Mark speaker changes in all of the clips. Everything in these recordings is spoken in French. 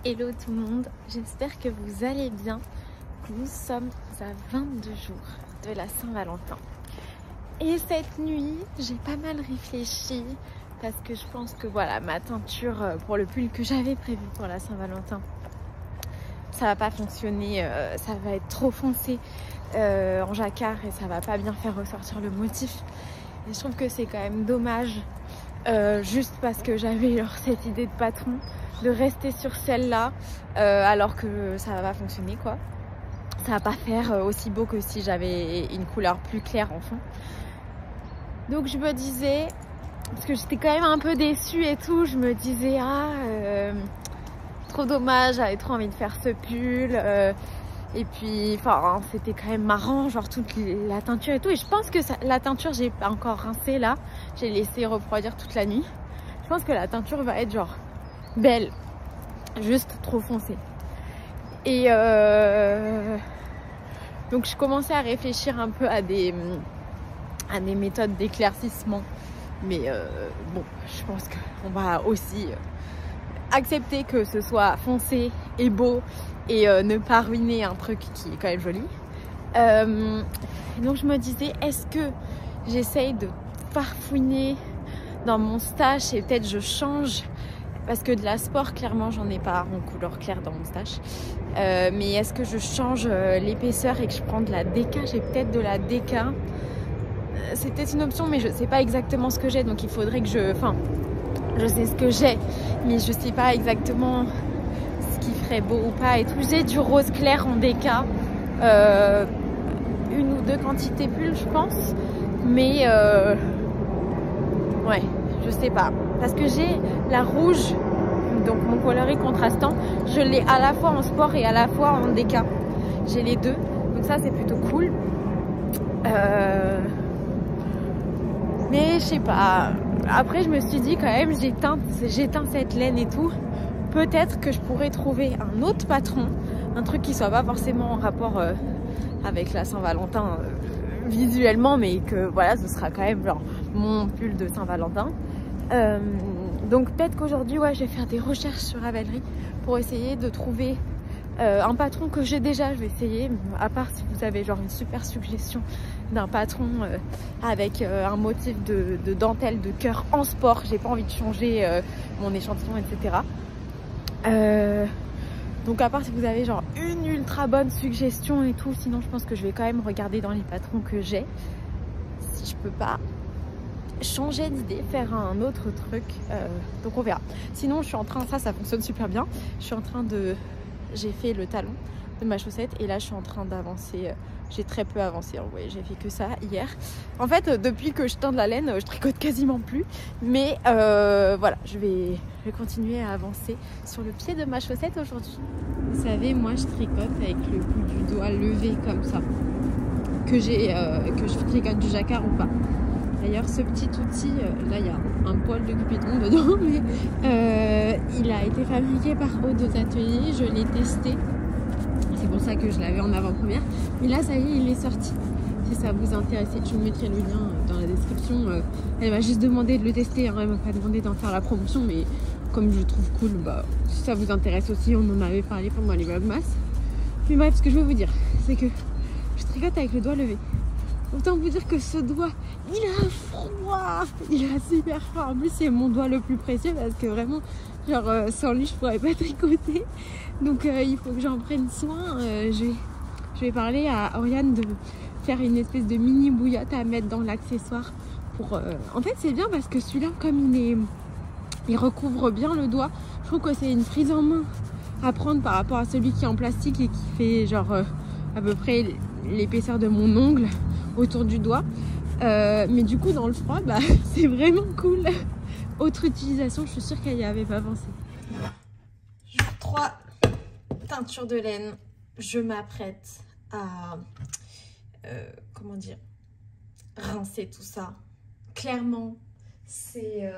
Speaker 1: Hello tout le monde, j'espère que vous allez bien. Nous sommes à 22 jours de la Saint-Valentin. Et cette nuit, j'ai pas mal réfléchi parce que je pense que voilà, ma teinture pour le pull que j'avais prévu pour la Saint-Valentin, ça va pas fonctionner, ça va être trop foncé en jacquard et ça va pas bien faire ressortir le motif. Et je trouve que c'est quand même dommage, juste parce que j'avais cette idée de patron, de rester sur celle-là alors que ça va pas fonctionner quoi. Ça va pas faire aussi beau que si j'avais une couleur plus claire en fond. Donc je me disais, parce que j'étais quand même un peu déçue et tout, je me disais trop dommage, j'avais trop envie de faire ce pull et puis enfin c'était quand même marrant, genre toute la teinture et tout. Et je pense que la teinture, j'ai pas encore rincé là, j'ai laissé refroidir toute la nuit. Je pense que la teinture va être genre belle, juste trop foncée. Et donc je commençais à réfléchir un peu à des méthodes d'éclaircissement, mais bon, je pense qu'on va aussi accepter que ce soit foncé et beau et ne pas ruiner un truc qui est quand même joli. Donc je me disais, est-ce que j'essaye de farfouiner dans mon stash et peut-être je change, parce que de la sport clairement j'en ai pas en couleur claire dans mon stash, mais est-ce que je change l'épaisseur et que je prends de la DK? J'ai peut-être de la DK, c'est peut-être une option, mais je sais pas exactement ce que j'ai, donc il faudrait que je sais ce que j'ai, mais je sais pas exactement ce qui ferait beau ou pas et tout. J'ai du rose clair en DK, une ou deux quantités pull je pense, mais ouais, je sais pas, parce que j'ai la rouge, donc mon coloris contrastant, je l'ai à la fois en sport et à la fois en DK, j'ai les deux, donc ça c'est plutôt cool. Mais je sais pas, après je me suis dit quand même, j'ai teint cette laine et tout, peut-être que je pourrais trouver un autre patron, un truc qui soit pas forcément en rapport avec la Saint-Valentin visuellement, mais que voilà, ce sera quand même genre mon pull de Saint-Valentin. Donc peut-être qu'aujourd'hui ouais, je vais faire des recherches sur Ravelry pour essayer de trouver un patron que j'ai déjà. Je vais essayer, à part si vous avez genre une super suggestion d'un patron avec un motif de dentelle de cœur en sport, j'ai pas envie de changer mon échantillon, etc. Donc à part si vous avez genre une ultra bonne suggestion et tout, sinon je pense que je vais quand même regarder dans les patrons que j'ai, si je peux pas changer d'idée, faire un autre truc, donc on verra. Sinon je suis en train, ça fonctionne super bien, je suis en train de, j'ai fait le talon de ma chaussette et là je suis en train d'avancer, j'ai très peu avancé, ouais, j'ai fait que ça hier. En fait depuis que je teins de la laine, je tricote quasiment plus, mais voilà, je vais continuer à avancer sur le pied de ma chaussette aujourd'hui. Vous savez, moi je tricote avec le bout du doigt levé comme ça, que je tricote du jacquard ou pas. D'ailleurs ce petit outil, là il y a un poil de cupidon dedans, mais il a été fabriqué par Odos Ateliers, je l'ai testé, c'est pour ça que je l'avais en avant-première, mais là ça y est, il est sorti. Si ça vous intéresse, je vous mettrai le lien dans la description. Elle m'a juste demandé de le tester, hein, elle m'a pas demandé d'en faire la promotion, mais comme je le trouve cool, bah, si ça vous intéresse aussi, on en avait parlé pendant les vlogmas. Mais bref, ce que je veux vous dire, c'est que je tricote avec le doigt levé. Autant vous dire que ce doigt, il a froid, il a super froid. En plus, c'est mon doigt le plus précieux parce que vraiment, genre, sans lui, je pourrais pas tricoter. Donc, il faut que j'en prenne soin. Je vais parler à Oriane de faire une espèce de mini bouillotte à mettre dans l'accessoire. En fait, c'est bien parce que celui-là, comme il recouvre bien le doigt, je trouve que c'est une prise en main à prendre par rapport à celui qui est en plastique et qui fait genre à peu près l'épaisseur de mon ongle autour du doigt, mais du coup dans le froid bah, c'est vraiment cool. Autre utilisation, je suis sûre qu'elle n'y avait pas pensé. Jour 3, teinture de laine, je m'apprête à comment dire, rincer tout ça. Clairement c'est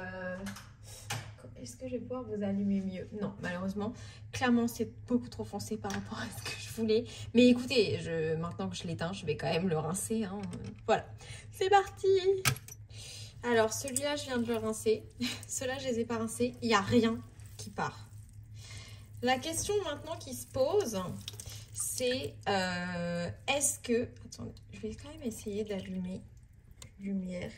Speaker 1: est-ce que je vais pouvoir vous allumer mieux? Non, malheureusement. Clairement, c'est beaucoup trop foncé par rapport à ce que je voulais. Mais écoutez, maintenant que je l'éteins, je vais quand même le rincer, hein. Voilà, c'est parti. Alors, celui-là, je viens de le rincer. Ceux-là, je les ai pas rincés. Il n'y a rien qui part. La question maintenant qui se pose, c'est est-ce que... Attendez, je vais quand même essayer d'allumer lumière.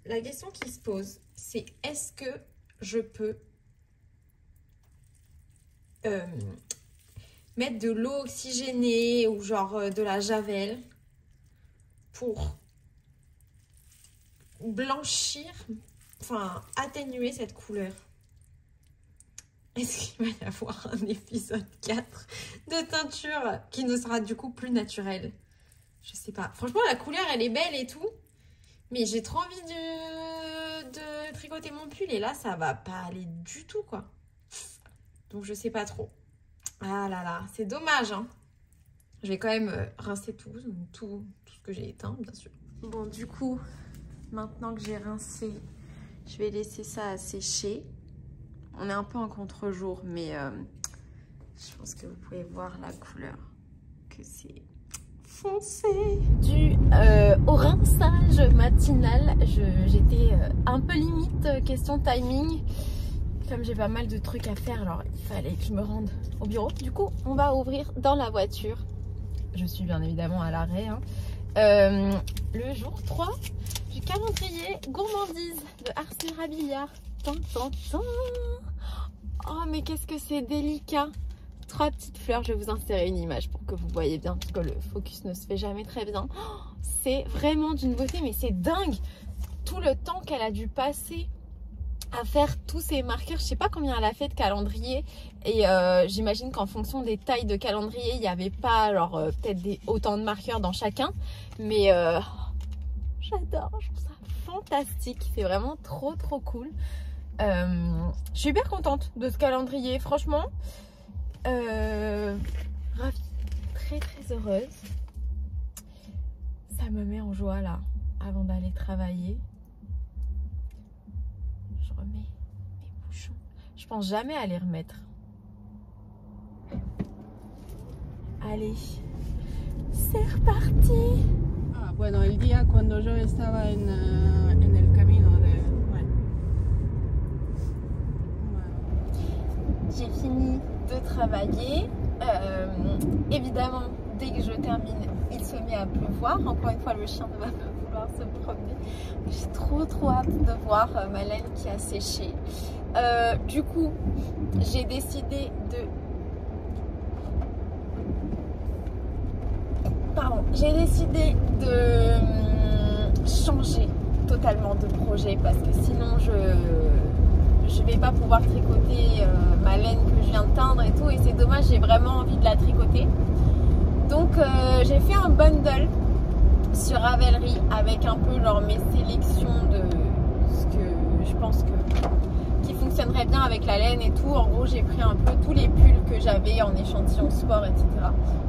Speaker 1: La question qui se pose, c'est est-ce que je peux mettre de l'eau oxygénée ou genre de la javel pour blanchir, enfin atténuer cette couleur. Est-ce qu'il va y avoir un épisode 4 de teinture qui ne sera du coup plus naturel? Je sais pas. Franchement, la couleur, elle est belle et tout. Mais j'ai trop envie de tricoter mon pull. Et là, ça va pas aller du tout, quoi. Donc, je sais pas trop. Ah là là, c'est dommage, hein. Je vais quand même rincer tout ce que j'ai éteint, bien sûr. Bon, du coup, maintenant que j'ai rincé, je vais laisser ça sécher. On est un peu en contre-jour, mais je pense que vous pouvez voir la couleur, que c'est foncé. Dû au rinçage matinal, j'étais un peu limite question timing. Comme j'ai pas mal de trucs à faire, alors il fallait que je me rende au bureau. Du coup, on va ouvrir dans la voiture. Je suis bien évidemment à l'arrêt. Hein. Le jour 3 du calendrier gourmandise de Ars Mirabilia. Oh mais qu'est-ce que c'est délicat. 3 petites fleurs, je vais vous insérer une image pour que vous voyez bien, parce que le focus ne se fait jamais très bien. Oh, c'est vraiment d'une beauté, mais c'est dingue. Tout le temps qu'elle a dû passer à faire tous ces marqueurs, je sais pas combien elle a fait de calendrier, et j'imagine qu'en fonction des tailles de calendrier, il n'y avait pas alors peut-être autant de marqueurs dans chacun, mais j'adore, je trouve ça fantastique, c'est vraiment trop cool. Je suis hyper contente de ce calendrier, franchement, ravie, très heureuse. Ça me met en joie là, avant d'aller travailler. Je remets mes bouchons. Je pense jamais à les remettre. Allez, c'est reparti.
Speaker 2: Ah, bueno, el día cuando yo estaba en el camino de...
Speaker 1: J'ai fini de travailler. Évidemment, dès que je termine, il se met à pleuvoir. Encore une fois, le chien ne va pas vouloir se promener. J'ai trop hâte de voir ma laine qui a séché. Du coup, j'ai décidé de... J'ai décidé de changer totalement de projet parce que sinon je vais pas pouvoir tricoter ma laine que je viens de teindre et tout, et c'est dommage, j'ai vraiment envie de la tricoter. Donc j'ai fait un bundle sur Ravelry avec un peu genre mes sélections de ce que je pense qui fonctionnerait bien avec la laine et tout. En gros, j'ai pris un peu tous les pulls que j'avais en échantillon sport, etc.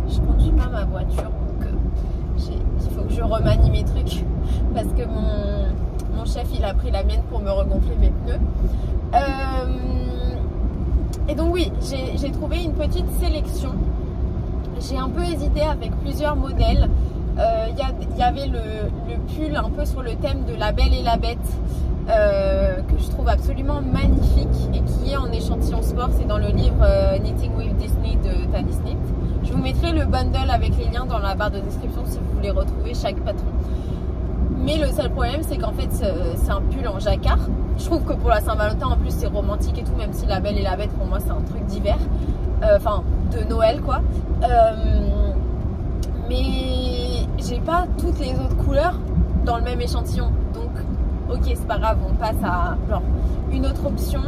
Speaker 1: Je conduis pas ma voiture, donc il faut que je remanie mes trucs parce que mon chef il a pris la mienne pour me regonfler mes pneus. Et donc oui, j'ai trouvé une petite sélection. J'ai un peu hésité avec plusieurs modèles. Il y avait le pull un peu sur le thème de La Belle et la Bête, que je trouve absolument magnifique et qui est en échantillon sport. C'est dans le livre Knitting with Disney de Tanis Knit. Je vous mettrai le bundle avec les liens dans la barre de description si vous voulez retrouver chaque patron. Mais le seul problème, c'est qu'en fait, c'est un pull en jacquard. Je trouve que pour la Saint-Valentin, en plus, c'est romantique et tout, même si La Belle et la Bête, pour moi, c'est un truc d'hiver. Enfin, de Noël, quoi. Mais j'ai pas toutes les autres couleurs dans le même échantillon. Donc, ok, c'est pas grave, on passe à genre, une autre option.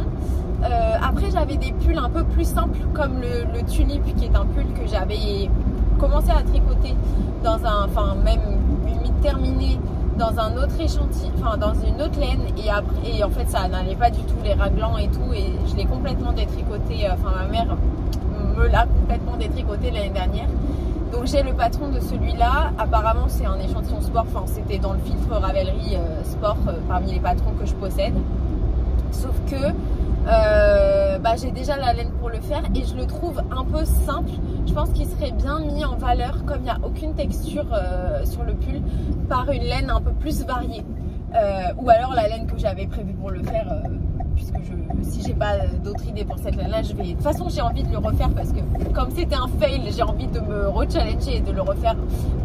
Speaker 1: Après, j'avais des pulls un peu plus simples, comme le Tulip, qui est un pull que j'avais commencé à tricoter dans même limite terminé dans un autre échantillon, enfin dans une autre laine, et en fait ça n'allait pas du tout, les raglans et tout, et je l'ai complètement détricoté, ma mère me l'a complètement détricoté l'année dernière. Donc j'ai le patron de celui-là, apparemment c'est un échantillon sport, enfin c'était dans le filtre Ravelry sport parmi les patrons que je possède, sauf que j'ai déjà la laine pour le faire et je le trouve un peu simple. Je pense qu'il serait bien mis en valeur, comme il n'y a aucune texture sur le pull, par une laine un peu plus variée, ou alors la laine que j'avais prévue pour le faire puisque si j'ai pas d'autres idées pour cette laine-là, je vais... De toute façon, j'ai envie de le refaire parce que comme c'était un fail, j'ai envie de me rechallenger et de le refaire,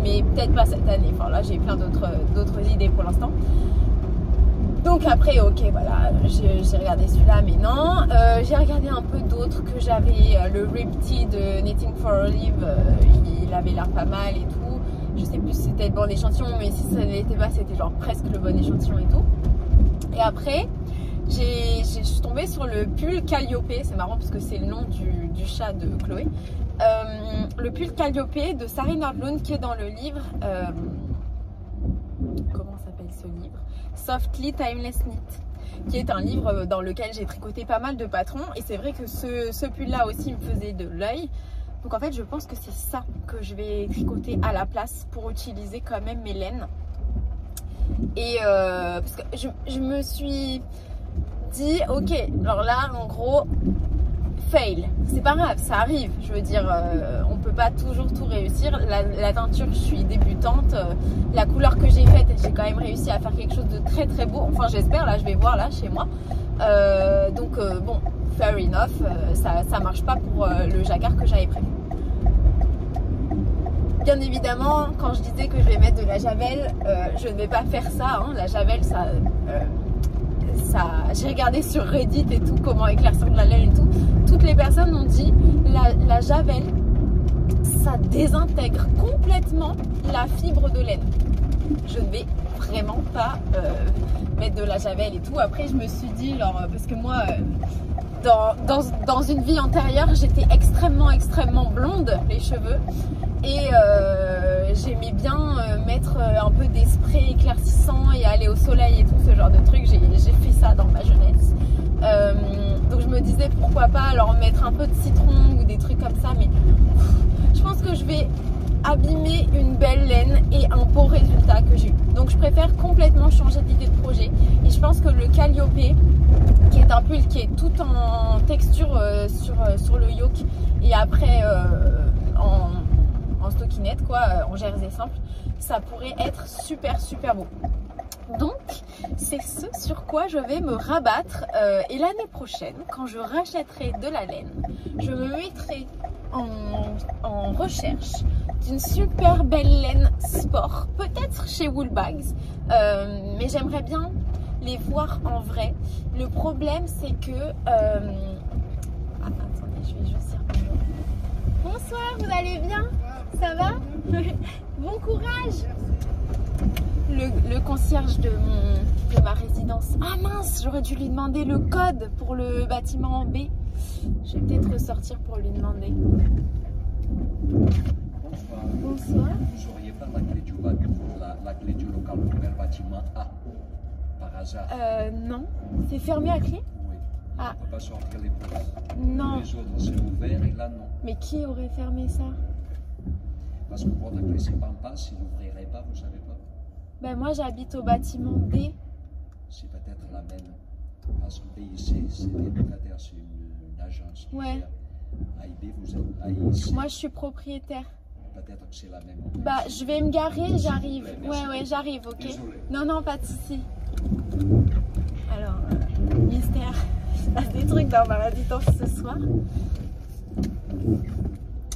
Speaker 1: mais peut-être pas cette année. Enfin là, j'ai plein d'autres idées pour l'instant. Donc après, ok, voilà, j'ai regardé celui-là, mais non. J'ai regardé un peu d'autres que j'avais. Le Riptide de Knitting for Olive, il avait l'air pas mal et tout. Je sais plus si c'était le bon échantillon, mais si ça ne l'était pas, c'était genre presque le bon échantillon et tout. Et après, je suis tombée sur le pull Calliope. C'est marrant parce que c'est le nom du chat de Chloé. Le pull Calliope de Sari Nordlund qui est dans le livre. Comment s'appelle ce livre? Softly Timeless Knit, qui est un livre dans lequel j'ai tricoté pas mal de patrons. Et c'est vrai que ce pull là aussi me faisait de l'œil. Donc en fait je pense que c'est ça que je vais tricoter à la place pour utiliser quand même mes laines. Et parce que je me suis dit ok, alors là en gros fail, c'est pas grave, ça arrive, je veux dire on peut pas toujours tout réussir. La teinture, je suis débutante, la couleur que j'ai faite, j'ai quand même réussi à faire quelque chose de très très beau, enfin j'espère, là je vais voir là chez moi, donc bon, fair enough, ça marche pas pour le jacquard que j'avais prévu. Bien évidemment, quand je disais que je vais mettre de la javel, je ne vais pas faire ça, hein. La javel, ça j'ai regardé sur Reddit et tout, comment éclaircir de la laine et tout. Toutes les personnes ont dit la javel, ça désintègre complètement la fibre de laine. Je ne vais vraiment pas mettre de la javel et tout. Après, je me suis dit, genre, parce que moi, dans une vie antérieure, j'étais extrêmement blonde, les cheveux. Et j'aimais bien mettre un peu des sprays éclaircissants et aller au soleil et tout ce genre de trucs. J'ai fait ça dans ma jeunesse. Donc je me disais pourquoi pas alors mettre un peu de citron ou des trucs comme ça. Mais je pense que je vais abîmer une belle laine et un beau résultat que j'ai eu. Donc je préfère complètement changer d'idée de projet. Et je pense que le Calliope, qui est un pull qui est tout en texture sur le yoke et après en stockinette quoi, en jersey simple, ça pourrait être super beau. Donc c'est ce sur quoi je vais me rabattre et l'année prochaine quand je rachèterai de la laine, je me mettrai en recherche d'une super belle laine sport, peut-être chez Woolbags, mais j'aimerais bien les voir en vrai. Le problème c'est que attendez, je vais juste dire bonjour. Bonsoir, vous allez bien? Ça va? Bon courage. Le concierge de ma résidence. Ah mince, j'aurais dû lui demander le code pour le bâtiment B. Je vais peut-être ressortir pour lui demander.
Speaker 3: Bonsoir.
Speaker 1: Bonsoir.
Speaker 3: Vous n'auriez pas la clé du local pour le bâtiment A, par hasard?
Speaker 1: Non. C'est fermé à clé?
Speaker 3: Oui.
Speaker 1: Ah.
Speaker 3: On ne peut pas sortir les portes.
Speaker 1: Non.
Speaker 3: Les autres c'est ouvert et là non.
Speaker 1: Mais qui aurait fermé ça?
Speaker 3: Parce que votre clé c'est pas en passe, il n'ouvrirait pas, vous savez pas?
Speaker 1: Ben moi j'habite au bâtiment D.
Speaker 3: C'est peut-être la même. Parce que BIC c'est des locataires, c'est une agence.
Speaker 1: Ouais.
Speaker 3: AIB, vous êtes AIC.
Speaker 1: Moi je suis propriétaire.
Speaker 3: Peut-être que c'est la même.
Speaker 1: Bah je vais me garer, j'arrive. Ouais, j'arrive, ok.
Speaker 3: Désolé.
Speaker 1: Non, pas de souci. Alors, mystère. Il passe des trucs dans ma résidence ce soir.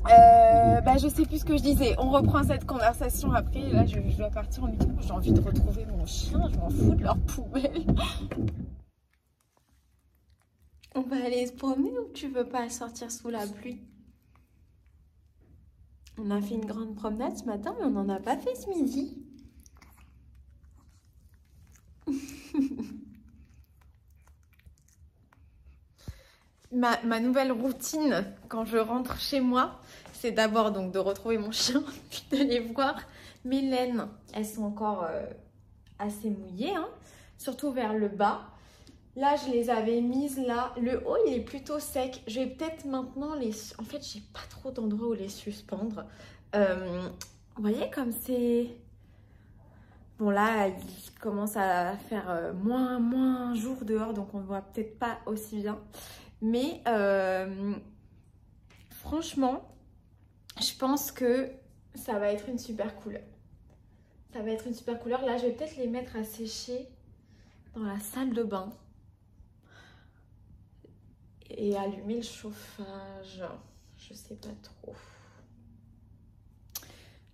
Speaker 1: Bah je sais plus ce que je disais. On reprend cette conversation après. Là je dois partir en métro. J'ai envie de retrouver mon chien. Je m'en fous de leur poubelle. On va aller se promener ou tu veux pas sortir sous la pluie? On a fait une grande promenade ce matin, mais on n'en a pas fait ce midi. Ma nouvelle routine quand je rentre chez moi, c'est d'abord donc de retrouver mon chien, puis d'aller voir mes laines. Elles sont encore assez mouillées, hein, surtout vers le bas. Là, je les avais mises là. Le haut, il est plutôt sec. Je vais peut-être maintenant les... En fait, j'ai pas trop d'endroits où les suspendre. Vous voyez comme c'est... Bon, là, il commence à faire moins jour dehors, donc on ne voit peut-être pas aussi bien. Mais franchement, je pense que ça va être une super couleur. Ça va être une super couleur. Là, je vais peut-être les mettre à sécher dans la salle de bain. et allumer le chauffage. Je sais pas trop.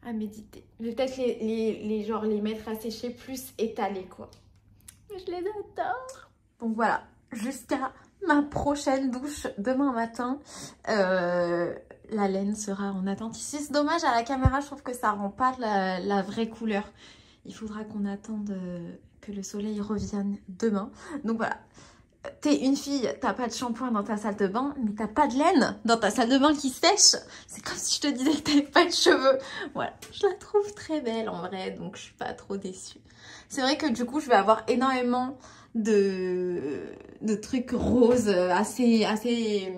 Speaker 1: À méditer. Je vais peut-être les mettre à sécher plus étalés quoi. Je les adore. Donc voilà, jusqu'à ma prochaine douche demain matin. La laine sera en attente ici. C'est dommage à la caméra, je trouve que ça rend pas la vraie couleur. Il faudra qu'on attende que le soleil revienne demain. Donc voilà. T'es une fille, t'as pas de shampoing dans ta salle de bain, mais t'as pas de laine dans ta salle de bain qui sèche. C'est comme si je te disais que t'avais pas de cheveux. Voilà, je la trouve très belle en vrai, donc je suis pas trop déçue. C'est vrai que du coup, je vais avoir énormément de trucs roses assez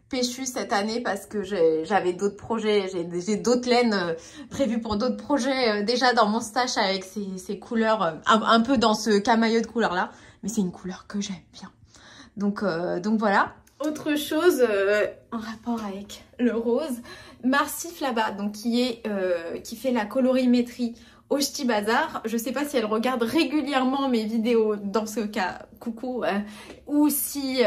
Speaker 1: péchus cette année parce que j'avais d'autres projets, j'ai d'autres laines prévues pour d'autres projets déjà dans mon stash avec ces couleurs, un peu dans ce camailleux de couleurs là. Mais c'est une couleur que j'aime bien. Donc voilà. Autre chose en rapport avec le rose, Marsif là-bas, donc qui fait la colorimétrie au Ch'ti Bazar. Je sais pas si elle regarde régulièrement mes vidéos, dans ce cas, coucou, ou si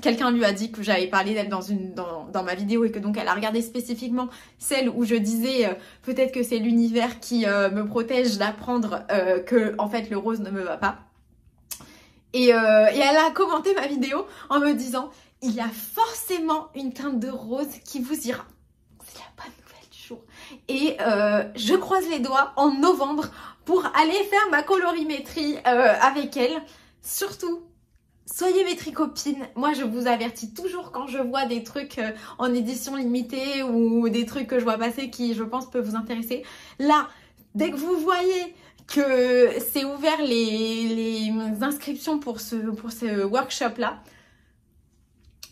Speaker 1: quelqu'un lui a dit que j'avais parlé d'elle dans ma vidéo et que donc elle a regardé spécifiquement celle où je disais peut-être que c'est l'univers qui me protège d'apprendre que en fait le rose ne me va pas. Et elle a commenté ma vidéo en me disant « Il y a forcément une teinte de rose qui vous ira. » C'est la bonne nouvelle du jour. Et je croise les doigts en novembre pour aller faire ma colorimétrie avec elle. Surtout, soyez mes tricopines. Moi, je vous avertis toujours quand je vois des trucs en édition limitée ou des trucs que je vois passer qui, je pense, peuvent vous intéresser. Là, dès que vous voyez que c'est ouvert les inscriptions pour ce workshop là,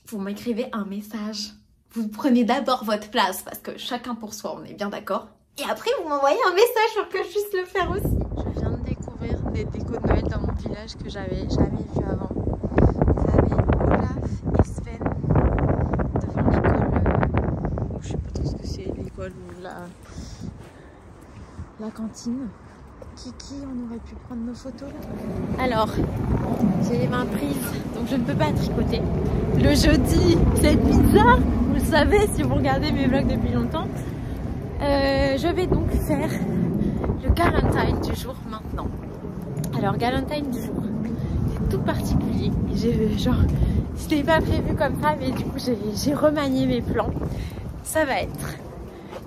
Speaker 1: vous m'écrivez un message. Vous prenez d'abord votre place parce que chacun pour soi, on est bien d'accord. Et après vous m'envoyez un message pour que je puisse le faire aussi. Je viens de découvrir des décos de Noël dans mon village que j'avais jamais vu avant. Vous avez Olaf et Sven devant l'école, je sais pas trop ce que c'est, l'école ou la cantine. Kiki, on aurait pu prendre nos photos là. Alors, j'ai les mains prises, donc je ne peux pas tricoter. Le jeudi, c'est bizarre, vous le savez si vous regardez mes vlogs depuis longtemps. Je vais donc faire le Galentine du jour maintenant. Alors, Galentine du jour, c'est tout particulier. Je l'ai pas prévu comme ça, mais du coup, j'ai remanié mes plans. Ça va être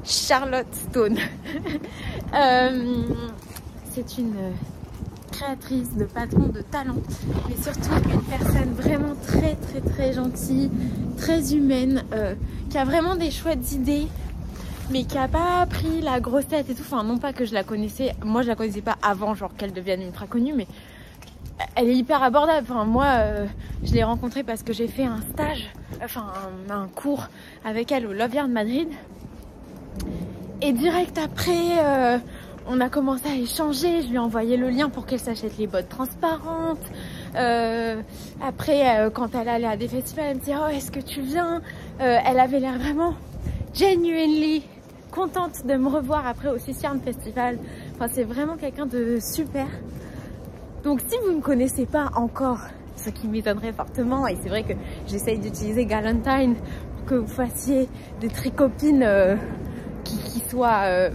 Speaker 1: Charlotte Stone. C'est une créatrice de patron de talent, mais surtout une personne vraiment très gentille, très humaine, qui a vraiment des chouettes idées, mais qui a pas pris la grosse tête et tout. Enfin, non pas que je la connaissais, moi je la connaissais pas avant, genre qu'elle devienne ultra connue, mais elle est hyper abordable. Enfin, moi, je l'ai rencontrée parce que j'ai fait un stage, enfin un cours avec elle au Love Yard Madrid, et direct après. On a commencé à échanger, je lui ai envoyé le lien pour qu'elle s'achète les bottes transparentes. Après, quand elle allait à des festivals, elle me disait « Oh, est-ce que tu viens ?» Elle avait l'air vraiment genuinely contente de me revoir après au Sicilian Festival. Enfin, c'est vraiment quelqu'un de super. Donc, si vous ne connaissez pas encore, ce qui m'étonnerait fortement, et c'est vrai que j'essaye d'utiliser Galentine pour que vous fassiez des tricopines qui soient...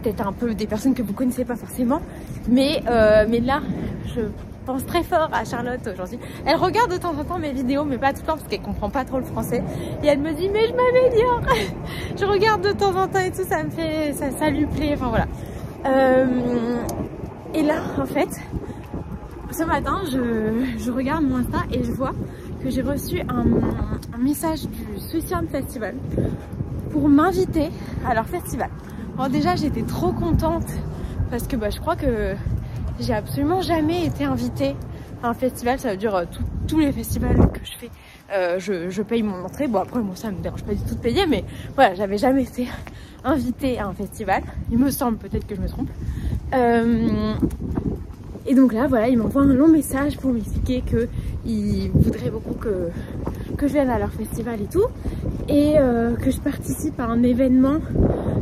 Speaker 1: peut-être un peu des personnes que vous connaissez pas forcément, mais là je pense très fort à Charlotte aujourd'hui. Elle regarde de temps en temps mes vidéos, mais pas tout le temps parce qu'elle comprend pas trop le français, et elle me dit mais je m'améliore. Je regarde de temps en temps et tout, ça lui plaît, enfin voilà. Et là en fait ce matin je regarde mon Insta et je vois que j'ai reçu un message du Sicilian Festival pour m'inviter à leur festival. Alors déjà j'étais trop contente parce que je crois que j'ai absolument jamais été invitée à un festival. Ça veut dire tous les festivals que je fais, je paye mon entrée. Bon après moi ça me dérange pas du tout de payer, mais voilà, j'avais jamais été invitée à un festival. Il me semble, peut-être que je me trompe. Et donc là voilà, ils m'envoient un long message pour m'expliquer qu'ils voudraient beaucoup que je vienne à leur festival et tout, et que je participe à un événement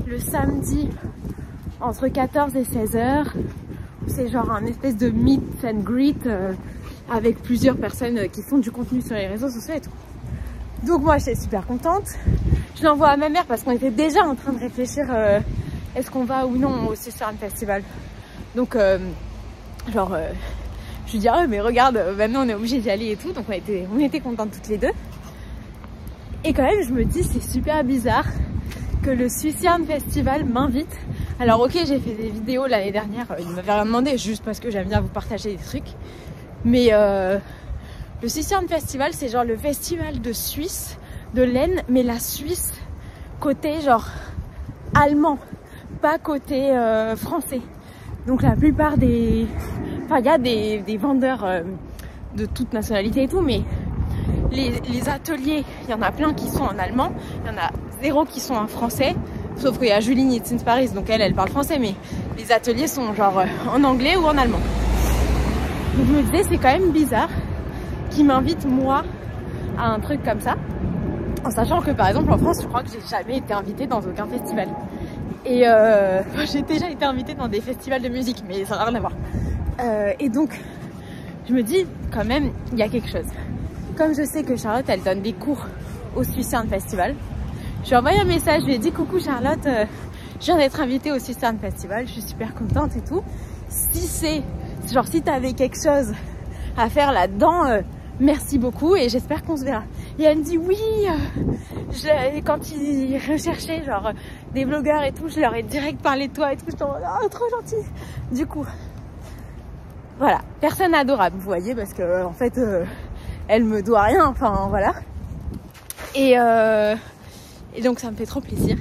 Speaker 1: le samedi entre 14 et 16h. C'est genre un espèce de meet and greet avec plusieurs personnes qui font du contenu sur les réseaux sociaux et tout. Donc moi j'étais super contente. Je l'envoie à ma mère parce qu'on était déjà en train de réfléchir est-ce qu'on va ou non au Susurrun Festival. Donc je lui dis ah mais regarde maintenant on est obligé d'y aller et tout. Donc on était contentes toutes les deux. Et quand même je me dis c'est super bizarre que le Susurrun Festival m'invite. Alors ok j'ai fait des vidéos l'année dernière, il m'avait rien demandé juste parce que j'aime bien vous partager des trucs. Mais le Susurrun Festival c'est genre le festival de Suisse, de l'Aisne, mais la Suisse côté genre allemand, pas côté français. Donc la plupart des... Enfin il y a des vendeurs de toute nationalité et tout, mais les ateliers, il y en a plein qui sont en allemand, il y en a 0 qui sont en français. Sauf qu'il y a Julie Nitzins Paris, donc elle parle français, mais les ateliers sont genre en anglais ou en allemand. Donc je me disais, c'est quand même bizarre qu'ils m'invitent moi à un truc comme ça, en sachant que par exemple en France, je crois que j'ai jamais été invitée dans aucun festival. Et j'ai déjà été invitée dans des festivals de musique, mais ça n'a rien à voir. Et donc, je me dis, quand même, il y a quelque chose. Comme je sais que Charlotte, elle donne des cours au Susurrun Festival, je lui ai envoyé un message, je lui ai dit coucou Charlotte, je viens d'être invitée au Susurrun Festival, je suis super contente et tout. Si t'avais quelque chose à faire là-dedans, merci beaucoup et j'espère qu'on se verra. Et elle me dit oui, quand ils recherchaient genre des blogueurs et tout, je leur ai direct parlé de toi et tout, je t'en oh, trop gentil. Du coup, voilà, personne adorable, vous voyez, parce que en fait, elle me doit rien, enfin voilà. Et donc ça me fait trop plaisir.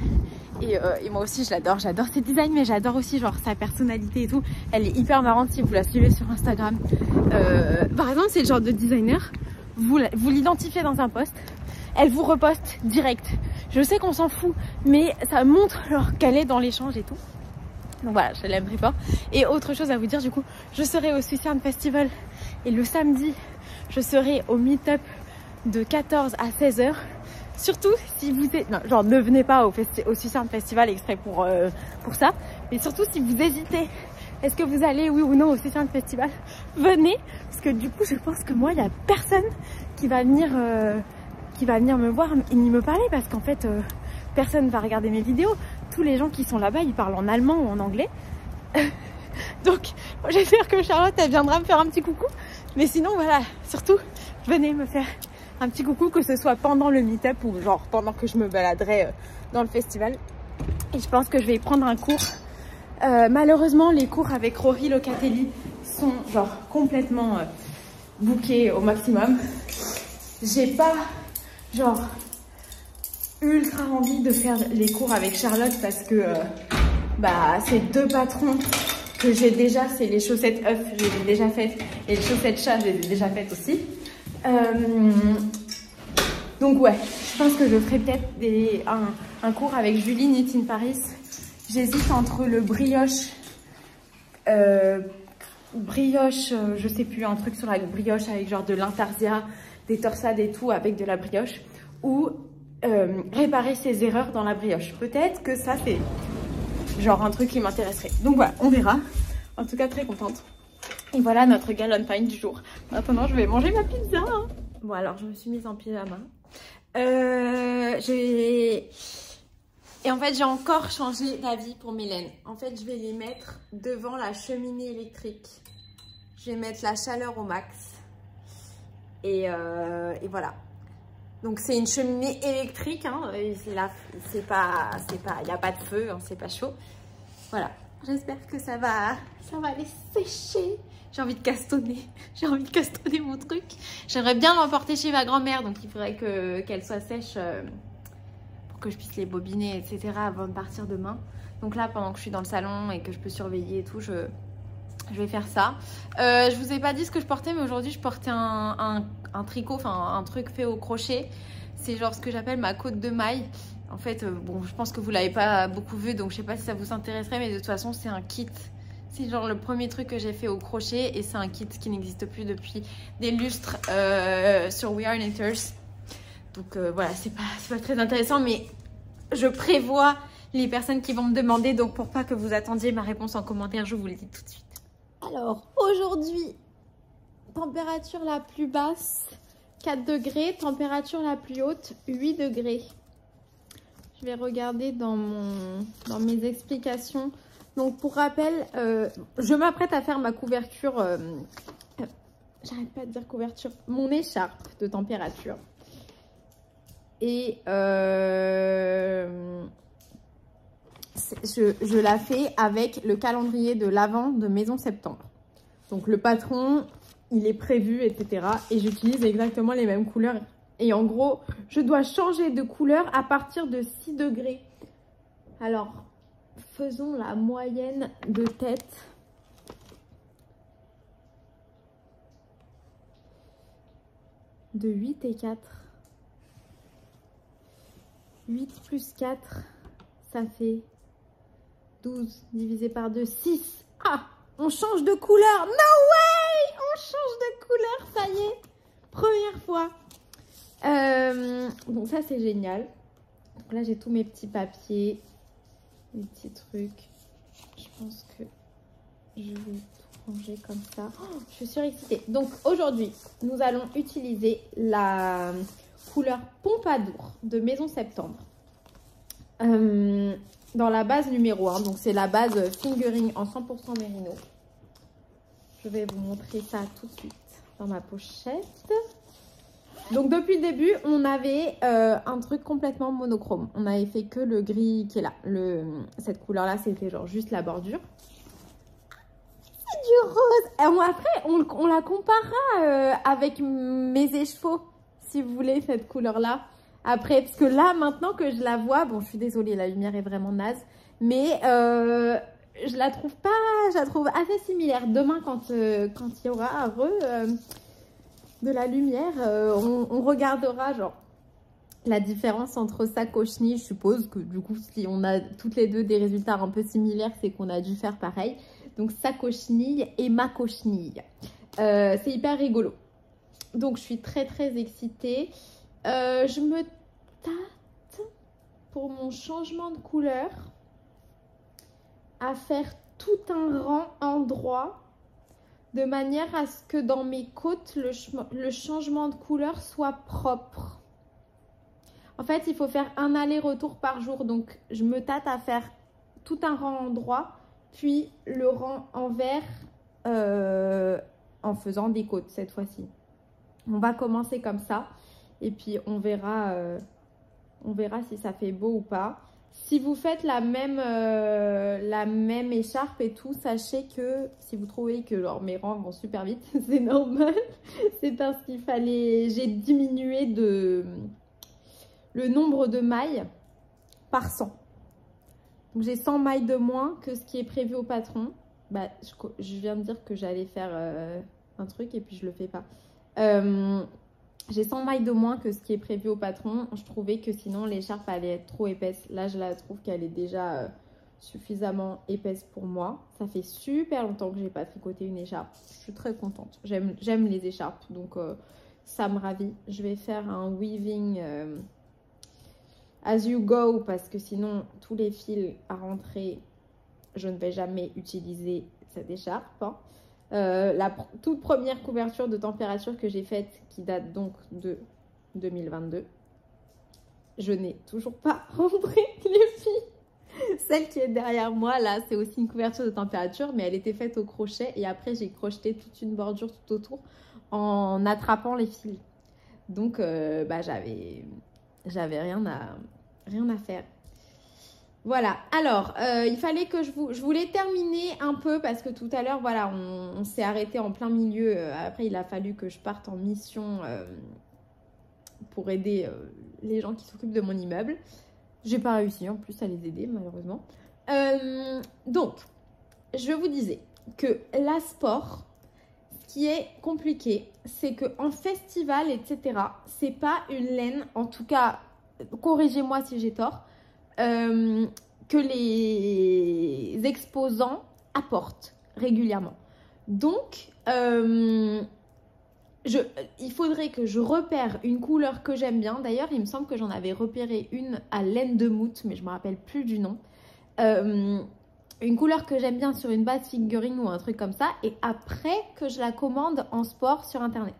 Speaker 1: Et moi aussi je l'adore, j'adore ses designs, mais j'adore aussi genre sa personnalité et tout. Elle est hyper marrante si vous la suivez sur Instagram. Par exemple c'est le genre de designer, vous l'identifiez dans un post, elle vous reposte direct. Je sais qu'on s'en fout, mais ça montre genre qu'elle est dans l'échange et tout. Donc voilà, je l'aime très fort. Et autre chose à vous dire, du coup, je serai au Susurrun Festival et le samedi je serai au meet-up de 14 à 16h. Surtout si vous êtes... Non, genre ne venez pas au Susurrun Festival exprès pour ça. Mais surtout si vous hésitez, est-ce que vous allez oui ou non au Susurrun Festival, venez. Parce que du coup je pense que moi il n'y a personne qui va venir me voir ni me parler. Parce qu'en fait personne va regarder mes vidéos. Tous les gens qui sont là-bas ils parlent en allemand ou en anglais. Donc j'espère que Charlotte elle viendra me faire un petit coucou. Mais sinon voilà, surtout venez me faire un petit coucou, que ce soit pendant le meet-up ou genre pendant que je me baladerai dans le festival. Et je pense que je vais prendre un cours. Malheureusement, les cours avec Rory Locatelli sont genre complètement bookés au maximum. J'ai pas genre ultra envie de faire les cours avec Charlotte parce que ces deux patrons que j'ai déjà, c'est les chaussettes œufs, je les ai déjà faites, et les chaussettes chat, je les ai déjà faites aussi. Donc ouais, je pense que je ferai peut-être un cours avec Julie Nitzins Paris. J'hésite entre le brioche, je sais plus, un truc sur la brioche avec genre de l'intarsia, des torsades et tout avec de la brioche, ou réparer ses erreurs dans la brioche. Peut-être que ça c'est genre un truc qui m'intéresserait. Donc voilà, on verra. En tout cas très contente. Et voilà notre Galentine du jour. Maintenant je vais manger ma pizza. Bon alors je me suis mise en pyjama. Et en fait j'ai encore changé d'avis pour mes laines. En fait je vais les mettre devant la cheminée électrique. Je vais mettre la chaleur au max. Et voilà. Donc c'est une cheminée électrique, hein. Il n'y a pas de feu, hein, c'est pas chaud. Voilà. J'espère que ça va les sécher. J'ai envie de castonner. J'ai envie de castonner mon truc. J'aimerais bien l'emporter chez ma grand-mère. Donc il faudrait qu'elle soit sèche pour que je puisse les bobiner, etc. avant de partir demain. Donc là, pendant que je suis dans le salon et que je peux surveiller et tout, je vais faire ça. Je vous ai pas dit ce que je portais, mais aujourd'hui je portais un tricot, enfin un truc fait au crochet. C'est genre ce que j'appelle ma côte de maille. En fait, bon, je pense que vous l'avez pas beaucoup vu, donc je sais pas si ça vous intéresserait, mais de toute façon c'est un kit. C'est genre le premier truc que j'ai fait au crochet et c'est un kit qui n'existe plus depuis des lustres sur We Are Knitters. Donc voilà, c'est pas très intéressant, mais je prévois les personnes qui vont me demander, donc pour pas que vous attendiez ma réponse en commentaire, je vous le dis tout de suite. Alors aujourd'hui, température la plus basse, 4 degrés. Température la plus haute, 8 degrés. Je vais regarder dans mes explications. Donc, pour rappel, je m'apprête à faire ma couverture. J'arrête pas de dire couverture. Mon écharpe de température. Et je la fais avec le calendrier de l'Avent de Maison Septembre. Donc, le patron, il est prévu, etc. Et j'utilise exactement les mêmes couleurs. Et en gros, je dois changer de couleur à partir de 6 degrés. Alors, faisons la moyenne de tête. De 8 et 4. 8 plus 4, ça fait 12 divisé par 2, 6. Ah, on change de couleur. No way! On change de couleur, ça y est. Première fois. Donc ça, c'est génial. Donc là, j'ai tous mes petits papiers, mes petits trucs. Je pense que je vais tout ranger comme ça. Oh, je suis surexcitée. Donc aujourd'hui, nous allons utiliser la couleur Pompadour de Maison Septembre. Dans la base numéro 1. Donc c'est la base fingering en 100% mérino. Je vais vous montrer ça tout de suite dans ma pochette. Donc depuis le début, on avait un truc complètement monochrome. On avait fait que le gris qui est là. Cette couleur-là, c'était genre juste la bordure. C'est du rose. Et après, on la comparera avec mes écheveaux, si vous voulez, cette couleur-là. Après, parce que là, maintenant que je la vois, bon, je suis désolée, la lumière est vraiment naze. Mais je la trouve pas, je la trouve assez similaire. Demain, quand il y aura de la lumière, on regardera genre la différence entre sa cochenille. Je suppose que du coup, si on a toutes les deux des résultats un peu similaires, c'est qu'on a dû faire pareil. Donc sa cochenille et ma cochenille. C'est hyper rigolo. Donc je suis très très excitée. Je me tâte pour mon changement de couleur à faire tout un rang endroit, de manière à ce que dans mes côtes, le changement de couleur soit propre. En fait, il faut faire un aller-retour par jour. Donc, je me tâte à faire tout un rang en droit, puis le rang en vert en faisant des côtes cette fois-ci. On va commencer comme ça. Et puis, on verra si ça fait beau ou pas. Si vous faites la même écharpe et tout, sachez que si vous trouvez que genre, mes rangs vont super vite, c'est normal. C'est parce qu'il fallait... J'ai diminué le nombre de mailles par 100. Donc j'ai 100 mailles de moins que ce qui est prévu au patron. Bah, je viens de dire que j'allais faire un truc et puis je le fais pas. J'ai 100 mailles de moins que ce qui est prévu au patron. Je trouvais que sinon l'écharpe allait être trop épaisse. Là, je la trouve qu'elle est déjà suffisamment épaisse pour moi. Ça fait super longtemps que j'ai pas tricoté une écharpe. Je suis très contente. J'aime les écharpes, donc ça me ravit. Je vais faire un weaving as you go parce que sinon tous les fils à rentrer, je ne vais jamais utiliser cette écharpe. Hein. La toute première couverture de température que j'ai faite, qui date donc de 2022, je n'ai toujours pas rentré les filles. Celle qui est derrière moi, là, c'est aussi une couverture de température, mais elle était faite au crochet et après j'ai crocheté toute une bordure tout autour en attrapant les fils. Donc, bah, j'avais rien à faire. Voilà, alors, il fallait que je voulais terminer un peu parce que tout à l'heure, voilà, on s'est arrêté en plein milieu. Après, il a fallu que je parte en mission pour aider les gens qui s'occupent de mon immeuble. J'ai pas réussi en plus à les aider, malheureusement. Donc, je vous disais que la sport, ce qui est compliqué, c'est qu'en festival, etc., c'est pas une laine, en tout cas, corrigez-moi si j'ai tort, que les exposants apportent régulièrement. Donc, il faudrait que je repère une couleur que j'aime bien. D'ailleurs, il me semble que j'en avais repéré une à laine de moute, mais je ne me rappelle plus du nom. une couleur que j'aime bien sur une base figurine ou un truc comme ça, et après que je la commande en sport sur internet.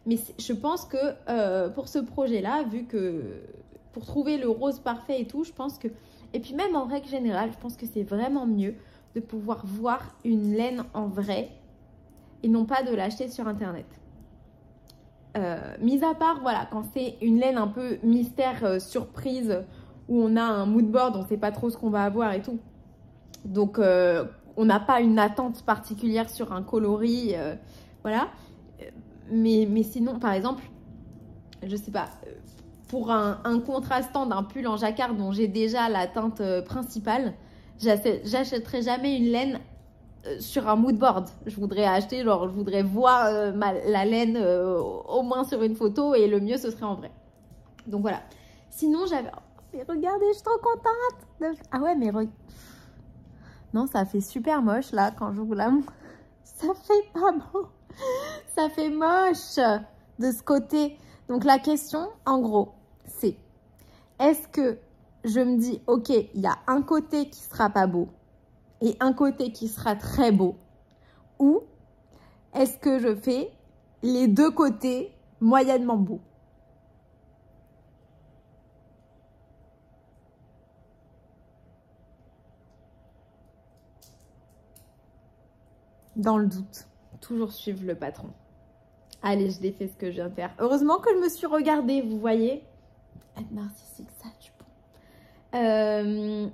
Speaker 1: Mais je pense que pour ce projet-là, vu que pour trouver le rose parfait et tout, je pense que... Et puis même en règle générale, je pense que c'est vraiment mieux de pouvoir voir une laine en vrai et non pas de l'acheter sur internet. Mis à part, voilà, quand c'est une laine un peu mystère, surprise, où on a un mood board, on ne sait pas trop ce qu'on va avoir et tout. Donc, on n'a pas une attente particulière sur un coloris, voilà. Mais sinon, par exemple, je sais pas, pour un contrastant d'un pull en jacquard dont j'ai déjà la teinte principale, j'achèterai jamais une laine sur un mood board. Je voudrais acheter, genre, je voudrais voir la laine au moins sur une photo, et le mieux ce serait en vrai. Donc voilà. Sinon, j'avais... Oh, mais regardez, je suis trop contente. Ah ouais, mais non, ça fait super moche là quand je vous la montre. Ça fait pas beau. Ça fait moche de ce côté. Donc la question, en gros, c'est est-ce que je me dis, ok, il y a un côté qui sera pas beau et un côté qui sera très beau, ou est-ce que je fais les deux côtés moyennement beaux? Dans le doute, toujours suivre le patron. Allez, je défais ce que je viens de faire. Heureusement que je me suis regardée, vous voyez. Être narcissique, ça du bon.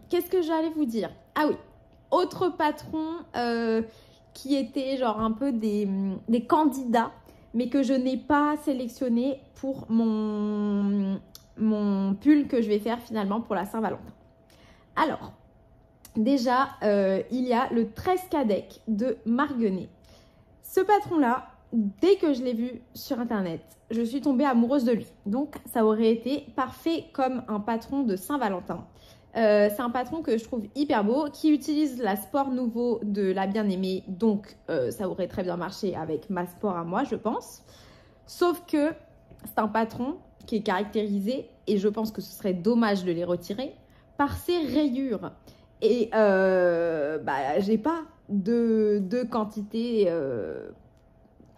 Speaker 1: Qu'est-ce que j'allais vous dire? Ah oui, autre patron qui était genre un peu des candidats, mais que je n'ai pas sélectionné pour mon pull que je vais faire finalement pour la Saint-Valentin. Alors, déjà, il y a le Trescadec de Marguenet. Ce patron-là, dès que je l'ai vu sur internet, je suis tombée amoureuse de lui. Donc, ça aurait été parfait comme un patron de Saint-Valentin. C'est un patron que je trouve hyper beau, qui utilise la Sport Nouveau de la bien-aimée. Donc, ça aurait très bien marché avec ma Sport à moi, je pense. Sauf que c'est un patron qui est caractérisé, et je pense que ce serait dommage de les retirer, par ses rayures. Et j'ai pas de quantité...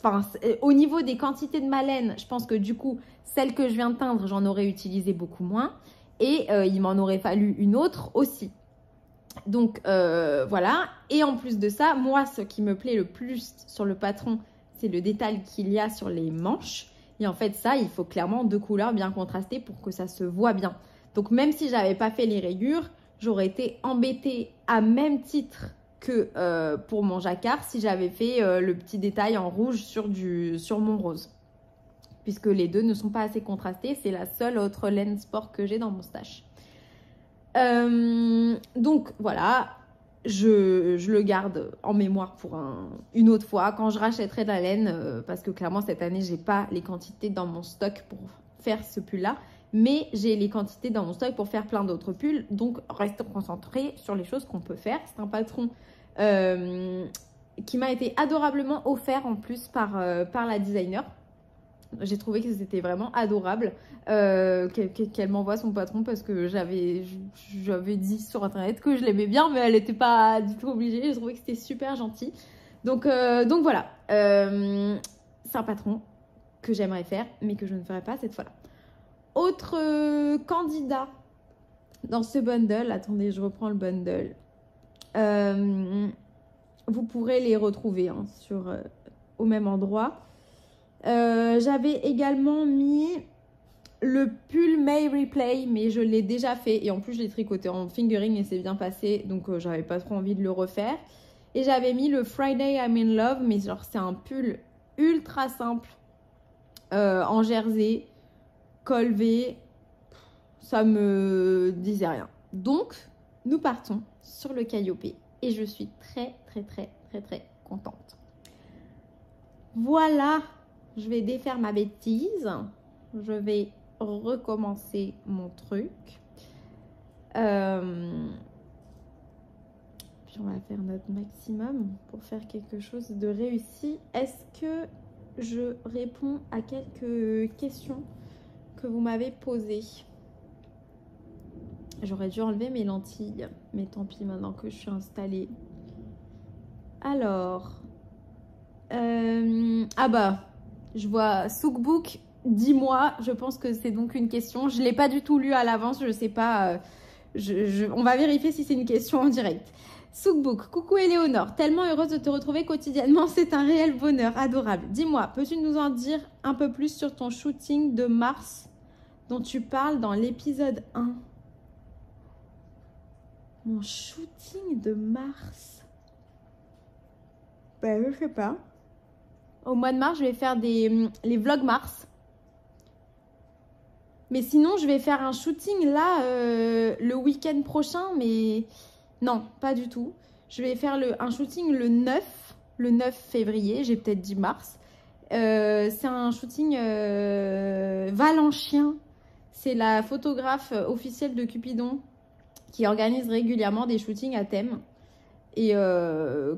Speaker 1: Enfin, au niveau des quantités de ma laine, je pense que du coup, celle que je viens de teindre, j'en aurais utilisé beaucoup moins. Et il m'en aurait fallu une autre aussi. Donc, voilà. Et en plus de ça, moi, ce qui me plaît le plus sur le patron, c'est le détail qu'il y a sur les manches. Et en fait, ça, il faut clairement deux couleurs bien contrastées pour que ça se voit bien. Donc, même si j'avais pas fait les rayures, j'aurais été embêtée à même titre que pour mon jacquard si j'avais fait le petit détail en rouge sur mon rose. Puisque les deux ne sont pas assez contrastés. C'est la seule autre laine sport que j'ai dans mon stash. Donc voilà, je le garde en mémoire pour une autre fois quand je rachèterai de la laine, parce que clairement cette année j'ai pas les quantités dans mon stock pour faire ce pull là, mais j'ai les quantités dans mon stock pour faire plein d'autres pulls. Donc restons concentrés sur les choses qu'on peut faire. C'est un patron qui m'a été adorablement offert en plus par la designer. J'ai trouvé que c'était vraiment adorable qu'elle m'envoie son patron, parce que j'avais dit sur internet que je l'aimais bien, mais elle n'était pas du tout obligée. J'ai trouvé que c'était super gentil. Donc voilà, c'est un patron que j'aimerais faire, mais que je ne ferai pas cette fois-là. Autre candidat dans ce bundle, attendez, je reprends le bundle. Vous pourrez les retrouver hein, au même endroit. J'avais également mis le pull May Replay, mais je l'ai déjà fait et en plus je l'ai tricoté en fingering et c'est bien passé, donc j'avais pas trop envie de le refaire. Et j'avais mis le Friday I'm in Love, mais genre c'est un pull ultra simple en jersey, col V, ça me disait rien. Donc nous partons sur le Calliope et je suis très contente. Voilà. Je vais défaire ma bêtise. Je vais recommencer mon truc. Puis on va faire notre maximum pour faire quelque chose de réussi. Est-ce que je réponds à quelques questions que vous m'avez posées? J'aurais dû enlever mes lentilles, mais tant pis maintenant que je suis installée. Alors, ah bah, je vois Sookbook, 10 mois, je pense que c'est donc une question. Je ne l'ai pas du tout lu à l'avance, je sais pas, on va vérifier si c'est une question en direct. Sookbook, coucou Éléonore, tellement heureuse de te retrouver quotidiennement, c'est un réel bonheur, adorable. Dis-moi, peux-tu nous en dire un peu plus sur ton shooting de mars dont tu parles dans l'épisode 1? Mon shooting de mars. Ben, je sais pas. Au mois de mars, je vais faire les vlogs mars. Mais sinon, je vais faire un shooting là, le week-end prochain. Mais non, pas du tout. Je vais faire un shooting le 9 février. J'ai peut-être dit mars. C'est un shooting valencien. C'est la photographe officielle de Cupidon qui organise régulièrement des shootings à thème. Et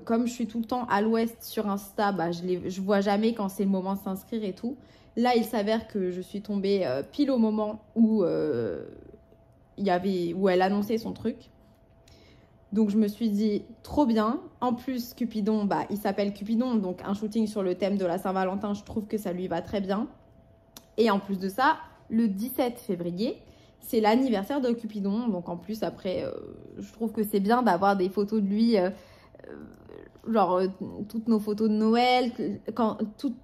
Speaker 1: comme je suis tout le temps à l'ouest sur Insta, bah, je vois jamais quand c'est le moment de s'inscrire et tout. Là, il s'avère que je suis tombée pile au moment où, où elle annonçait son truc. Donc, je me suis dit, trop bien. En plus, Cupidon, bah, il s'appelle Cupidon. Donc, un shooting sur le thème de la Saint-Valentin, je trouve que ça lui va très bien. Et en plus de ça, le 17 février, c'est l'anniversaire de Cupidon. Donc, en plus, après, je trouve que c'est bien d'avoir des photos de lui, toutes nos photos de Noël.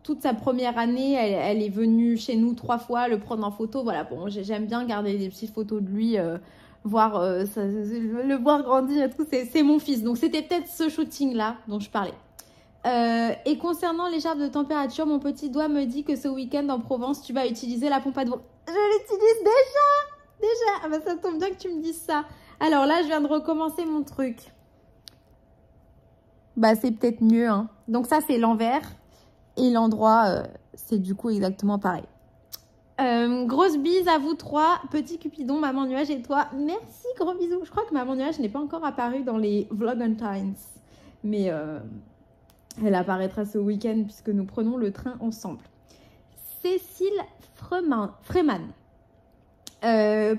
Speaker 1: Toute sa première année, elle est venue chez nous 3 fois, le prendre en photo. Voilà, bon, j'aime bien garder des petites photos de lui, le voir grandir et tout. C'est mon fils. Donc, c'était peut-être ce shooting-là dont je parlais. Et concernant l'écharpe de température, mon petit doigt me dit que ce week-end en Provence, tu vas utiliser la pompe à vent. Je l'utilise déjà. Ah bah ça tombe bien que tu me dises ça. Alors là, je viens de recommencer mon truc. Bah c'est peut-être mieux, hein. Donc ça, c'est l'envers. Et l'endroit, c'est du coup exactement pareil. Grosse bise à vous 3. Petit Cupidon, Maman Nuage et toi. Merci, gros bisous. Je crois que Maman Nuage n'est pas encore apparue dans les Vlogantines. Mais elle apparaîtra ce week-end puisque nous prenons le train ensemble. Cécile Freeman.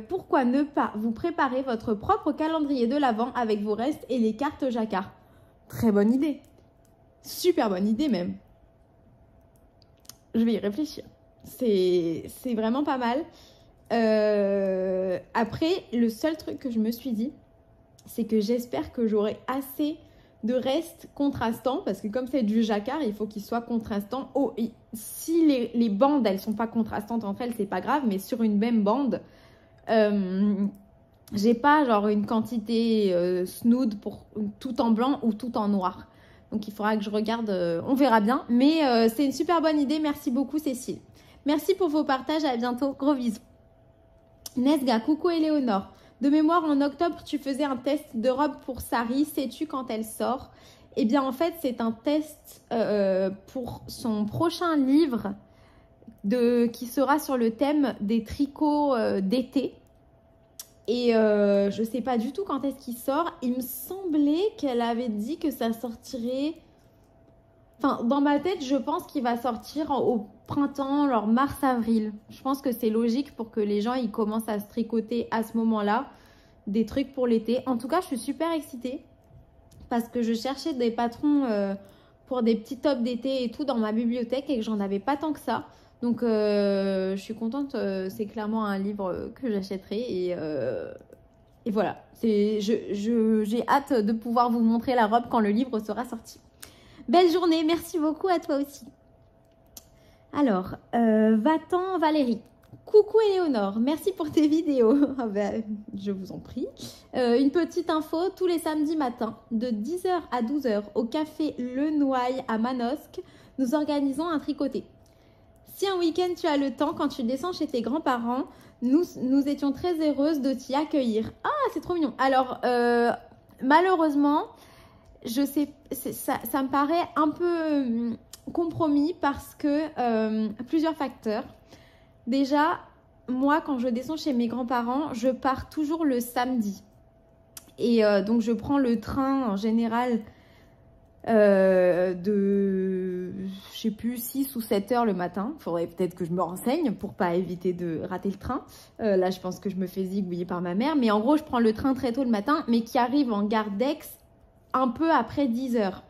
Speaker 1: Pourquoi ne pas vous préparer votre propre calendrier de l'Avent avec vos restes et les cartes Jacquard? Très bonne idée. Super bonne idée même. Je vais y réfléchir. C'est vraiment pas mal. Après, le seul truc que je me suis dit, c'est que j'espère que j'aurai assez de restes contrastants, parce que comme c'est du jacquard, il faut qu'il soit contrastant. Oh, si les bandes, elles sont pas contrastantes entre elles, c'est pas grave, mais sur une même bande, j'ai pas genre une quantité snood pour tout en blanc ou tout en noir. Donc il faudra que je regarde, on verra bien. Mais c'est une super bonne idée, merci beaucoup Cécile. Merci pour vos partages, à bientôt, gros bisous. Nesga, coucou Éléonore. De mémoire, en octobre, tu faisais un test de robe pour Sari. Sais-tu quand elle sort? Eh bien, en fait, c'est un test pour son prochain livre qui sera sur le thème des tricots d'été. Et je ne sais pas du tout quand est-ce qu'il sort. Il me semblait qu'elle avait dit que ça sortirait... Enfin, dans ma tête, je pense qu'il va sortir au printemps, genre mars-avril. Je pense que c'est logique pour que les gens ils commencent à se tricoter à ce moment-là des trucs pour l'été. En tout cas, je suis super excitée parce que je cherchais des patrons pour des petits tops d'été et tout dans ma bibliothèque et que j'en avais pas tant que ça. Donc, je suis contente. C'est clairement un livre que j'achèterai et voilà. J'ai hâte de pouvoir vous montrer la robe quand le livre sera sorti. Belle journée, merci beaucoup à toi aussi. Alors, va-t'en Valérie. Coucou Éléonore, merci pour tes vidéos. Ah ben, je vous en prie. Une petite info, tous les samedis matins, de 10h à 12h, au café Le Noailles à Manosque, nous organisons un tricoté. Si un week-end tu as le temps, quand tu descends chez tes grands-parents, nous étions très heureuses de t'y accueillir. Ah, c'est trop mignon. Alors, malheureusement... Je sais, ça me paraît un peu compromis parce que plusieurs facteurs. Déjà, moi, quand je descends chez mes grands-parents, je pars toujours le samedi. Et donc, je prends le train en général de, je sais plus, 6 ou 7 heures le matin. Il faudrait peut-être que je me renseigne pour pas éviter de rater le train. Là, je pense que je me fais zigouiller par ma mère. Mais en gros, je prends le train très tôt le matin, mais qui arrive en gare d'Aix un peu après 10 heures.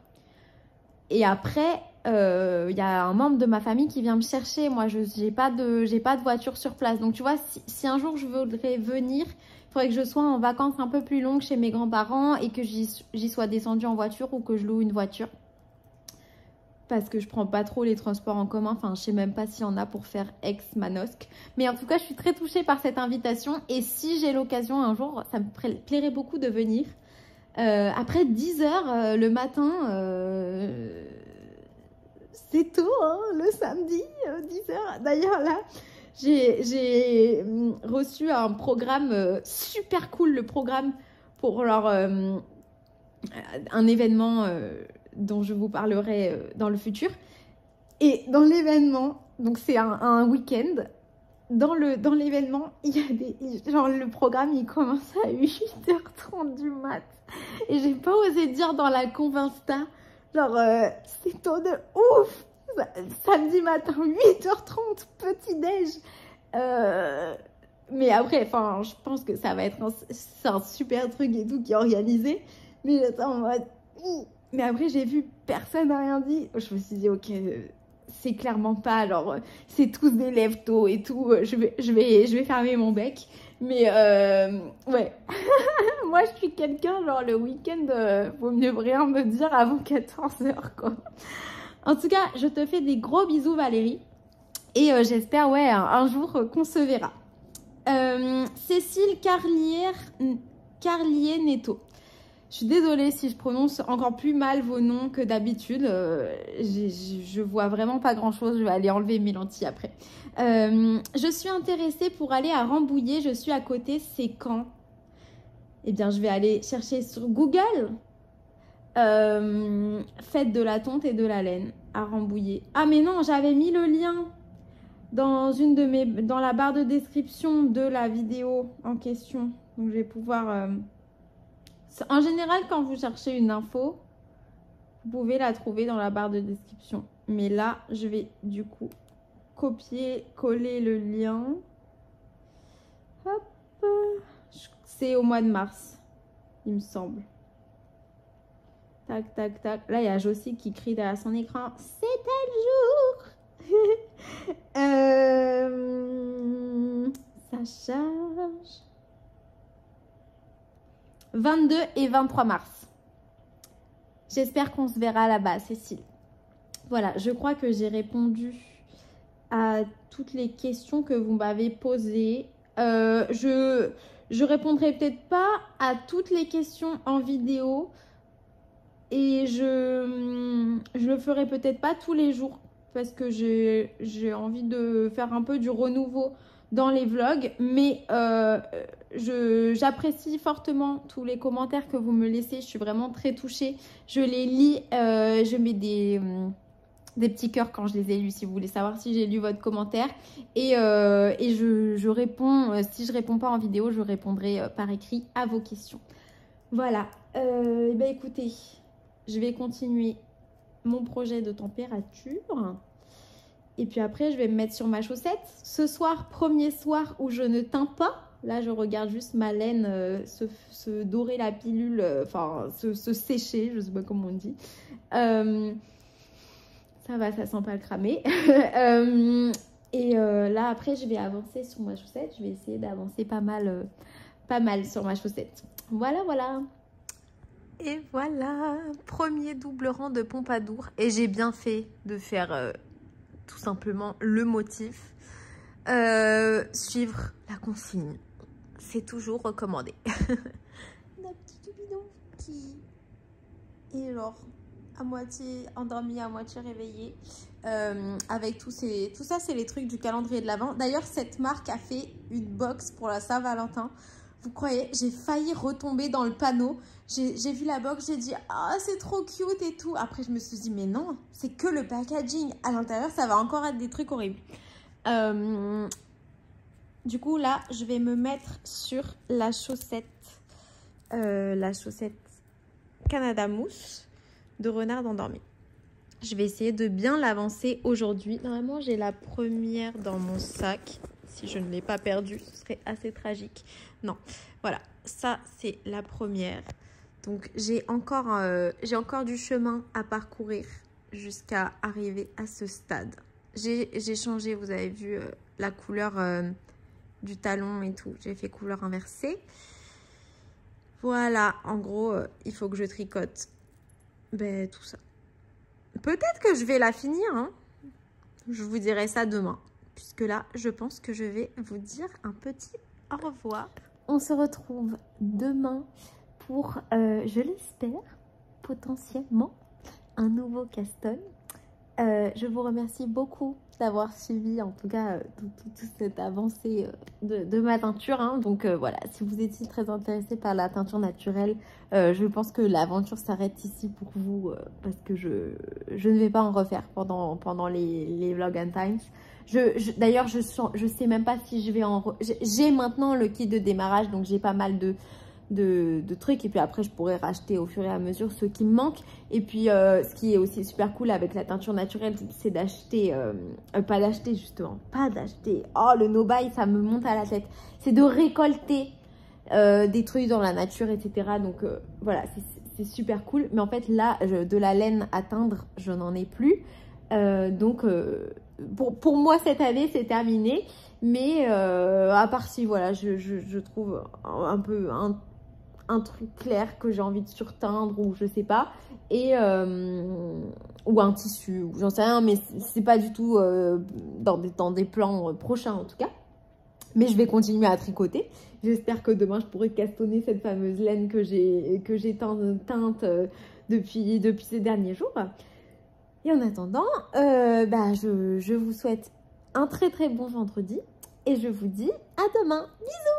Speaker 1: Et après, y a un membre de ma famille qui vient me chercher. Moi, j'ai pas de voiture sur place. Donc, tu vois, si un jour je voudrais venir, il faudrait que je sois en vacances un peu plus longues chez mes grands-parents et que j'y sois descendue en voiture ou que je loue une voiture. Parce que je prends pas trop les transports en commun. Enfin, je sais même pas s'il y en a pour faire Aix-Manosque. Mais en tout cas, je suis très touchée par cette invitation. Et si j'ai l'occasion un jour, ça me plairait beaucoup de venir. Après 10 heures le matin, c'est tôt, hein, le samedi, 10 heures. D'ailleurs, là, j'ai reçu un programme super cool, le programme pour leur un événement dont je vous parlerai dans le futur. Et dans l'événement, donc c'est un week-end, dans l'événement, il y a des... Genre, le programme, il commence à 8h30 du mat. Et j'ai pas osé dire dans la conf Insta, genre, c'est tôt de ouf. Samedi matin, 8h30, petit-déj. Mais après, enfin, je pense que ça va être un super truc et tout qui est organisé. Mais j'étais en mode... Mais après, j'ai vu, personne n'a rien dit. Je me suis dit, ok... c'est clairement pas, genre, c'est tous des lève-tôt et tout, je vais fermer mon bec. Mais, ouais. Moi, je suis quelqu'un, genre, le week-end, vaut mieux rien me dire avant 14h, quoi. En tout cas, je te fais des gros bisous, Valérie. Et j'espère, ouais, un jour qu'on se verra. Cécile Carlier-Netto. Je suis désolée si je prononce encore plus mal vos noms que d'habitude. Je vois vraiment pas grand chose. Je vais aller enlever mes lentilles après. Je suis intéressée pour aller à Rambouillet. Je suis à côté. C'est quand? Eh bien, je vais aller chercher sur Google. Fête de la tonte et de la laine à Rambouillet. Ah mais non, j'avais mis le lien dans la barre de description de la vidéo en question. Donc, je vais pouvoir... En général, quand vous cherchez une info, vous pouvez la trouver dans la barre de description. Mais là, je vais du coup copier, coller le lien. Hop. C'est au mois de mars, il me semble. Tac, tac, tac. Là, il y a Josie qui crie derrière son écran. C'est tel jour. Ça charge. 22 et 23 mars. J'espère qu'on se verra là-bas, Cécile. Voilà, je crois que j'ai répondu à toutes les questions que vous m'avez posées. Je répondrai peut-être pas à toutes les questions en vidéo et je le ferai peut-être pas tous les jours parce que j'ai envie de faire un peu du renouveau dans les vlogs, mais j'apprécie fortement tous les commentaires que vous me laissez. Je suis vraiment très touchée. Je les lis, je mets des petits cœurs quand je les ai lus si vous voulez savoir si j'ai lu votre commentaire. Et je réponds, si je réponds pas en vidéo, je répondrai par écrit à vos questions. Voilà, ben écoutez, je vais continuer mon projet de température. Et puis après, je vais me mettre sur ma chaussette. Ce soir, premier soir où je ne teins pas. Là, je regarde juste ma laine se dorer la pilule, enfin, se sécher, je ne sais pas comment on dit. Ça va, ça sent pas le cramer. Là, après, je vais avancer sur ma chaussette. Je vais essayer d'avancer pas mal sur ma chaussette. Voilà, voilà. Et voilà, premier double rang de Pompadour. Et j'ai bien fait de faire... tout simplement le motif, suivre la consigne, c'est toujours recommandé. La petite bidon qui est genre à moitié endormie, à moitié réveillée, avec tout ça c'est les trucs du calendrier de l'Avent. D'ailleurs cette marque a fait une box pour la Saint-Valentin. Vous croyez, j'ai failli retomber dans le panneau. J'ai vu la box, j'ai dit « Ah, c'est trop cute et tout ». Après, je me suis dit « Mais non, c'est que le packaging. À l'intérieur, ça va encore être des trucs horribles. » Du coup, là, je vais me mettre sur la chaussette Canada Mousse. de renard endormi. Je vais essayer de bien l'avancer aujourd'hui. Normalement, j'ai la première dans mon sac. Si je ne l'ai pas perdue, ce serait assez tragique. Non, voilà, ça c'est la première. Donc j'ai encore du chemin à parcourir jusqu'à arriver à ce stade. J'ai changé, vous avez vu la couleur du talon et tout. J'ai fait couleur inversée. Voilà, en gros, il faut que je tricote tout ça. Peut-être que je vais la finir, hein. Je vous dirai ça demain. Puisque là, je pense que je vais vous dire un petit au revoir. On se retrouve demain pour, je l'espère, potentiellement, un nouveau Caston. Je vous remercie beaucoup d'avoir suivi, en tout cas, toute cette avancée de ma teinture. Hein. Donc voilà, si vous étiez très intéressé par la teinture naturelle, je pense que l'aventure s'arrête ici pour vous, parce que je ne vais pas en refaire pendant les vlogs and times. D'ailleurs, je sais même pas si je vais j'ai maintenant le kit de démarrage, donc j'ai pas mal de trucs, et puis après je pourrais racheter au fur et à mesure ceux qui me manquent. Et puis ce qui est aussi super cool avec la teinture naturelle, c'est d'acheter pas d'acheter, oh le no-buy, ça me monte à la tête, c'est de récolter des trucs dans la nature, etc. Donc voilà, c'est super cool. Mais en fait là, de la laine à teindre, je n'en ai plus, donc pour moi cette année c'est terminé. Mais à part si voilà, je trouve un peu un truc clair que j'ai envie de surteindre, ou je sais pas, et ou un tissu, ou j'en sais rien, mais c'est pas du tout dans des plans prochains en tout cas. Mais je vais continuer à tricoter. J'espère que demain je pourrai castonner cette fameuse laine que j'ai teinte depuis ces derniers jours. Et en attendant, je vous souhaite un très très bon vendredi, et je vous dis à demain. Bisous!